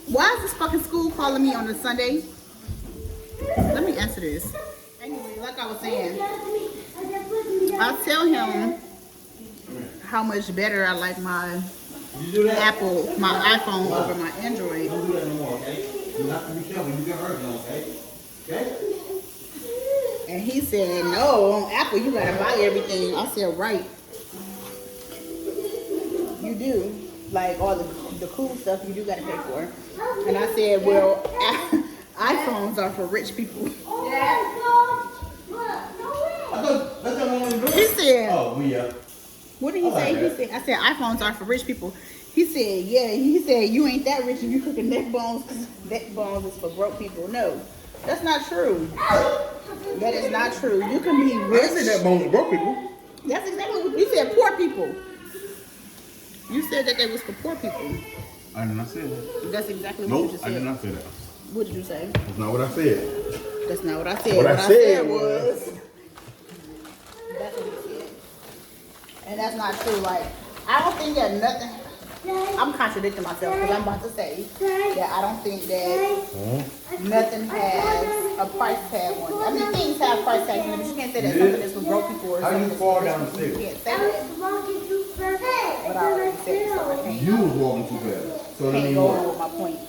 why is this fucking school calling me on a Sunday? Let me answer this. Anyway, like I was saying, I tell him how much better I like my You do that? Apple, my iPhone over my Android. Don't do that no more, okay? You have to be careful. You get hurt, okay? Okay? And he said, no, on Apple you gotta buy everything. I said, right. You do. Like all the cool stuff you do gotta pay for. And I said, well, iPhones are for rich people. I thought that's the one we He said, Oh, we what did he say? He said, I said, iPhones are for rich people. He said, yeah. He said, you ain't that rich if you cooking neck bones. Neck bones is for broke people. No, that's not true. That is not true. You can be I rich. said that bones broke people. That's exactly what you said. Poor people. You said that they was for poor people. I did not say that. That's exactly what you Nope, just I said. did not say that. What did you say? That's not what I said. That's not what I said. What I said was- That's what you said. And that's not true. Like, I don't think that nothing. I'm contradicting myself because I'm about to say that I don't think that nothing has a price tag on it. I mean, things have price tags on it, but you can't say that something is for broke people or How something you that's fall for down rich the people. You stairs? can't say that. But I already said it, so I can't, You was walking too fast. So that can't means go on what? with my point.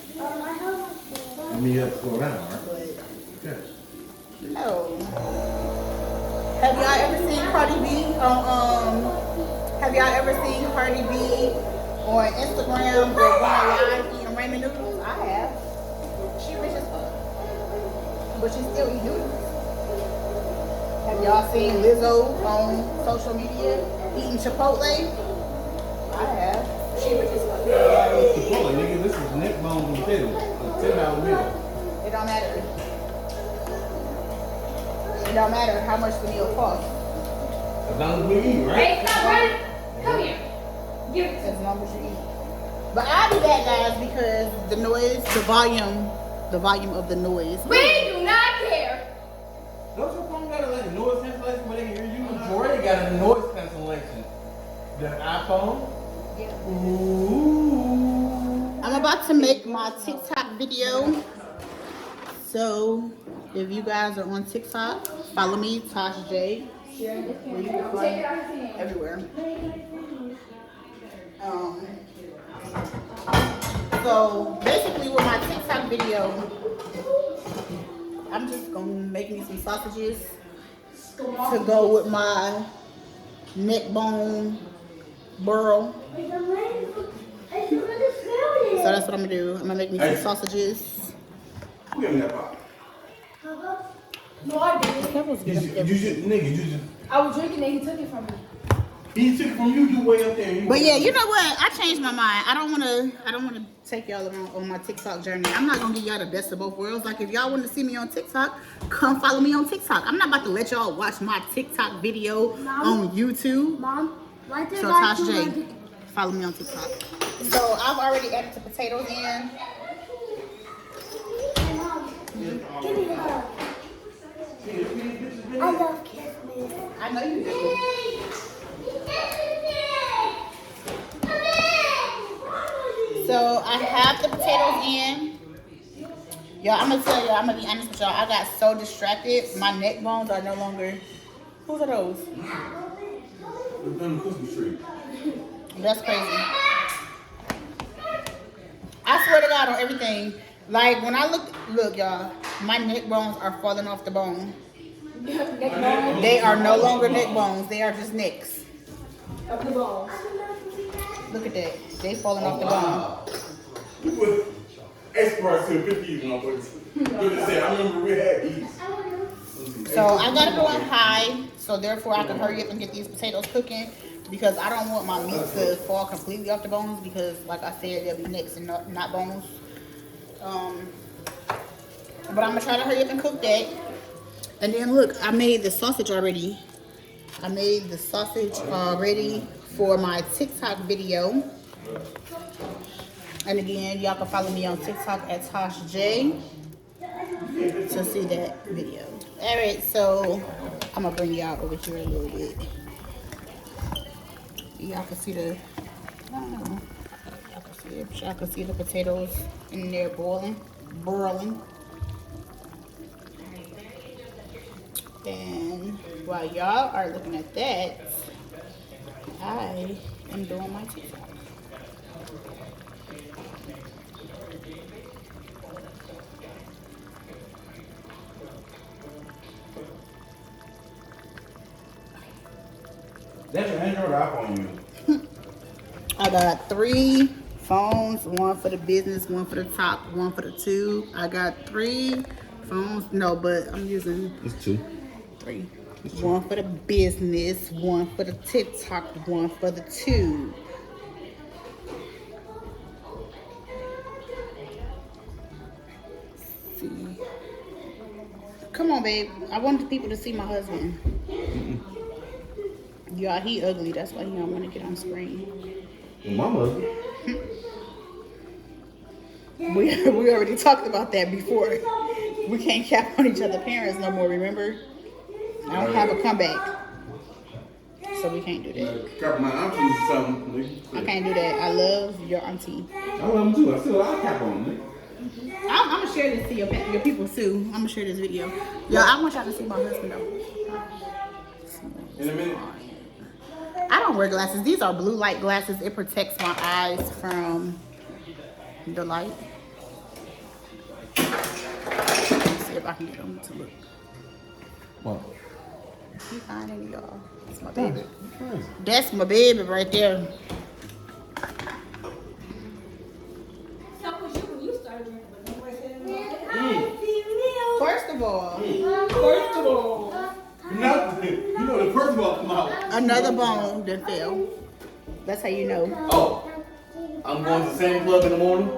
I mean, you have to slow down, right? But Okay. no. Have y'all ever seen Cardi B on Have y'all ever seen Cardi B on Instagram or going live eating ramen noodles? I have. She rich as fuck. But she still eat noodles. Have y'all seen Lizzo on social media eating Chipotle? I have. She rich as fuck. Chipotle, nigga, this is neck bones and potatoes. A $10 meal. It don't matter. It don't matter how much the meal costs. As long as we eat, right? Hey, stop running. Come here. Give it to As long as you eat. But I'll be back, guys, because the noise, the volume of the noise. We do not care. Don't your phone got like a noise cancellation where they can hear you? Jordan got a noise cancellation. The iPhone? Ooh. I'm about to make my TikTok video. So if you guys are on TikTok, follow me, Tosh J. Where you can find me everywhere. So basically with my TikTok video, I'm just gonna make me some sausages to go with my neck bone burl. So that's what I'm gonna do. I'm gonna make me some sausages. Who gave me that pop? No, I didn't. That was You good. just, nigga, you just. I was drinking and he took it from me. He took it from you, you way up there. But yeah, you know what? I changed my mind. I don't wanna take y'all around on my TikTok journey. I'm not gonna give y'all the best of both worlds. Like if y'all want to see me on TikTok, come follow me on TikTok. I'm not about to let y'all watch my TikTok video on YouTube. Mom, why did So I Tosh J, follow me on TikTok. So I've already added the potatoes in. Mom, give me a hug. I love Christmas. I know you do. So I have the potatoes in. Y'all, I'm gonna tell y'all, I'm gonna be honest with y'all. I got so distracted. My neck bones are no longer. Whose are those? It's on the Christmas tree. That's crazy. I swear to God on everything. Like when I look, y'all, my neck bones are falling off the bone. They are no longer neck bones. They are just necks. Of the balls. Look at that. They falling off the bone. You put experts to 50s motherfuckers. Good to say, I remember we had these. So I gotta go on high, so therefore I can hurry up and get these potatoes cooking because I don't want my meat to fall completely off the bones because, like I said, there'll be necks and not bones. But I'm gonna try to hurry up and cook that. And then look, I made the sausage already. I made the sausage already for my TikTok video. And again, y'all can follow me on TikTok at Tosh J to see that video. Alright, so I'm gonna bring y'all over here a little bit. Y'all can see the, I don't know, y'all can see the potatoes in there boiling. And while y'all are looking at that, I am doing my TikTok. That's your Android iPhone you. I got 3 phones, one for the business, one for the top, one for the tube. I got 3 phones. No, but I'm using It's 2. 3. One for the business, one for the TikTok, one for the tube. See. Come on, babe. I want the people to see my husband. Y'all, he ugly. That's why he don't want to get on screen. My mother. We already talked about that before. We can't cap on each other's parents no more, remember? I don't have a comeback. So we can't do that. Cap my auntie or something. I can't do that. I love your auntie. I love them too. I still I cap on them. I'm gonna share this to your people too. I'm gonna share this video. Yo, I want y'all to see my husband though. In a minute. I don't wear glasses. These are blue light glasses. It protects my eyes from the light. Let's see if I can get them to look. What? He fine in y'all. That's my baby. That's my baby right there. another bone that fell. That's how you know. Oh, I'm going to the same club in the morning.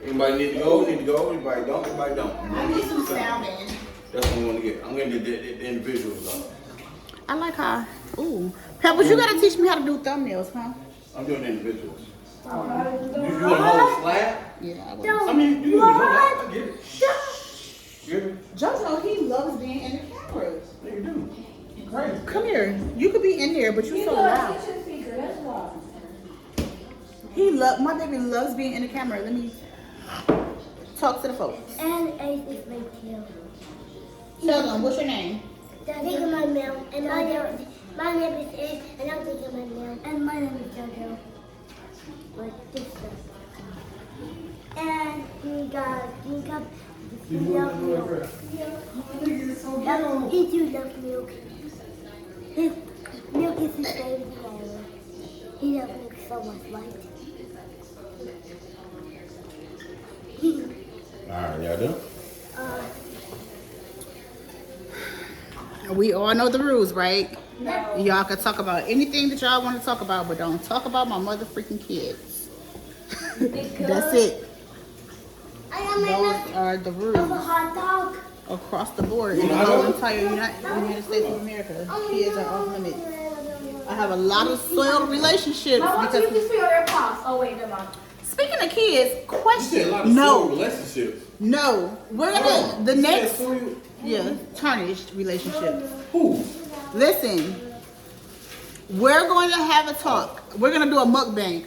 Anybody need to go? Need to go. Anybody don't? Anybody don't. I need some salmon. That's what I'm going to get. I'm getting the individuals though. I like how. Ooh, Pebbles, you gotta teach me how to do thumbnails, huh? I'm doing the individuals. You want to hold a slab? Yeah, I will. I mean, you can do that. I get it. Get it? JoJo, he loves being in the camera. Yeah, you do. You crazy. Come here. You could be in there, but you're so loud. kitchen speaker, that's why. My baby loves being in the camera. Let me talk to the folks. And Ace is my tail. Tell them, what's your name? Taking my mail, and my name is Ace, and I'm taking my mail, and my name is JoJo. Like this stuff. And we got love milk. He do love milk. His milk is his favorite flavor. He loves milk so much, right? Alright, y'all done? We all know the rules, right? No. Y'all can talk about anything that y'all want to talk about, but don't talk about my mother freaking kids. That's it. Those are the rules. A hot dog. Across the board in the whole entire United States of America. Kids are off limits. I have a lot of soiled relationships I want you to because feel their pulse. Oh wait, never mind. speaking of kids, You question. said a lot of No, relationships. no. We're gonna the next Yeah. tarnished relationships. Who? Listen, we're going to have a talk. We're gonna do a mukbang,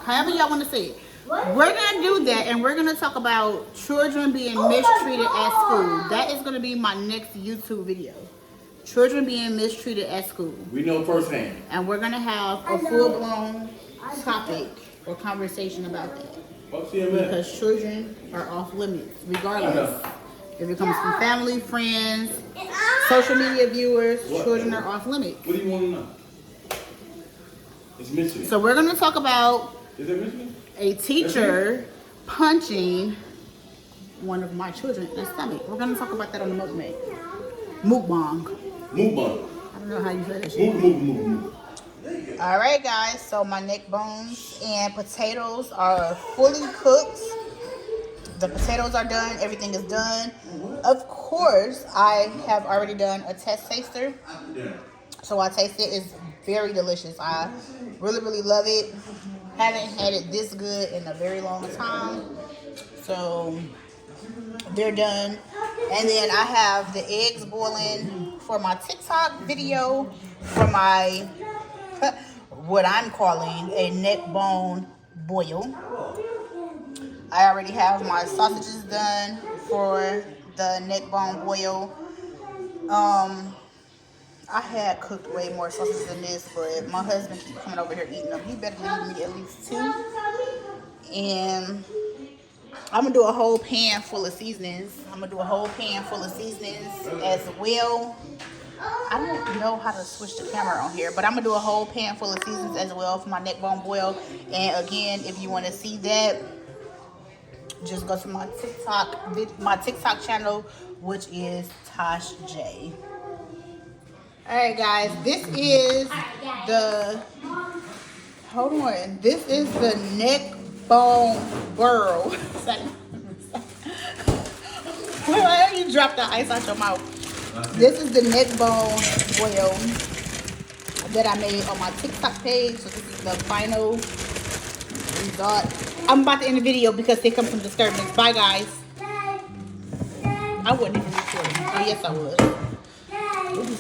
however y'all want to say it. We're gonna do that, and we're gonna talk about children being mistreated at school. That is gonna be my next YouTube video. Children being mistreated at school, We know firsthand. and we're gonna have a full-blown topic or conversation about that Fuck CMS. because children are off limits, regardless if it comes from family, friends, social media viewers. Children are off limits. What do you want to know? It's Michigan. So we're gonna talk about Is it Michigan? a teacher punching one of my children in the stomach. We're gonna talk about that on the mukbang. Mukbang. Move on. I don't know how you say that shit. Move. All right, guys. So my neck bones and potatoes are fully cooked. The potatoes are done. Everything is done. Of course, I have already done a test taster. Yeah. So I taste it. It's very delicious. I really, really love it. Haven't had it this good in a very long time. So they're done. And then I have the eggs boiling for my TikTok video for my, what I'm calling a neck bone boil. I already have my sausages done for the neck bone boil. I had cooked way more sausages than this, but my husband keeps coming over here eating them. He better leave me at least 2. And I'm gonna do a whole pan full of seasonings. As well. I don't know how to switch the camera on here, but I'm gonna do a whole pan full of seasonings as well for my neck bone boil. And again, if you want to see that, just go to my TikTok channel, which is Tosh J. All right, guys, this is the, hold on, this is the neck bone burrow. Why you drop the ice out your mouth? This is the neck bone boil that I made on my TikTok page. So this is the final result. I'm about to end the video because they come from disturbance. Bye, guys. I wasn't even recording. Oh, yes, I was. What's the